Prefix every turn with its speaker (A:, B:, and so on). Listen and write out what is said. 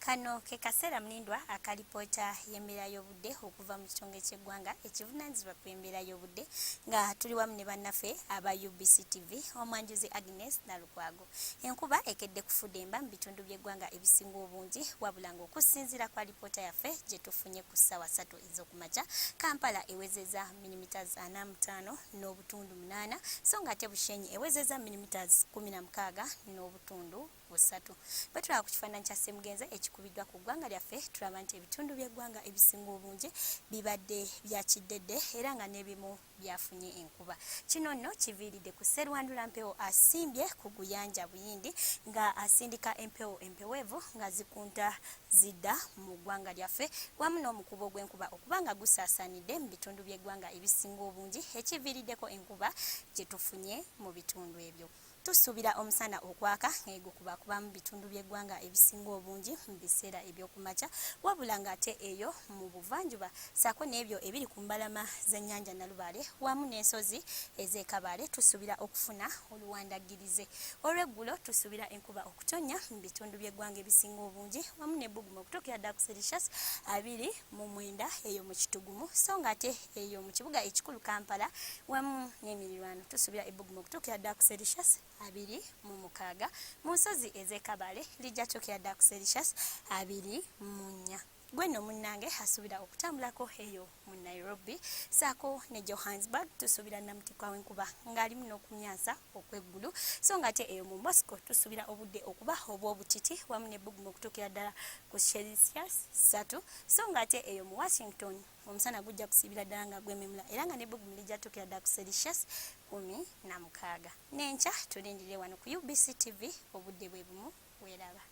A: Kano ke kaseera Mulindwa akalipoota y'embeera y'obudde okuva mu kitongole ky'eggwanga ekivunaanyizibwa ku embeera y'obudde nga tuli wamu ne bannaffe aba UBC TV Omwanjuzi Agnes Nalukwago. Enkuba ekedde kufudde emba mu bitundu by'eggwanga ebisinga obungi wabula ng'okusinziira kwa alipoota yaffe gye tufunye ku ssaawa 3 ez'okumakya, Kampala ewezezza millimeters 45 n'obutundu 8 so ng'ate Bushenyi ewezezza millimeters 16 n'obutundu 3. Bwe tulaba ku kifaananyi kya Ssemugenza ekikubiddwa ku ggwanga lyaffe tulaba nti ebitundu by'eggwanga ebisinga obungi bibadde bya kiddedde era nga n'ebimu byafunye enkuba. Kino nno kiviiridde ku Sserwandula mpewo asimbye ku Guyanja Buyindi nga asindika empewo empeweevu nga zikunta zidda mu ggwanga lyaffe wamu n'omukubo gw'enkuba okuba nga gusaasaanidde mu bitundu by'eggwanga ebisinga obungi ekiviiriddeko enkuba gye tufunye mu bitundu ebyo. Tusuubira omusana okwaka ng'egukubakuba mu bitundu by'eggwanga ebisinga obungi mu biseera eby'okumakya wabula ng'ate eyo mu buvanjuba ssaako n'ebyo ebiri ku mbalama z'ennyanja Nalubaale wamu n'ensozi ez'e tusuubira okufuna oluwandagirize. Olw'eggulo tusuubira enkuba okutonnya mu bitundu by'eggwanga ebisinga obungi wamu n'ebbugumu okutuukira ddala ku Celsius 29 eyo mu kitugumu so ng'ate eyo mu kibuga ekikulu Kampala wamu n'emirirwano tusuubira ebbugumu okutuukira ddala ku Celsius 26 mu nsozi ez'e Kabale lijja tuukira ddala ku Celsius 24. Gwe nno munnange asuubira okutambulako eyo mu Nairobi saako ne Johannesburg tusuubira namutikwa w'enkuba ng'alimu n'okumyansa okw'eggulu so ng'ate eyo mu Moscow tusuubira obudde okuba obw'obutiti wamu n'ebbugumu okutuukira ddala ku Celsius 3 so ng'ate eyo mu Washington omusana gujja kusiibira ddala nga gwememula era nga n'ebbugumu lijja tuukira ddala ku Celsius 16. N'enkya tulindirire wano ku UBC TV obudde bwe bumu weeraba.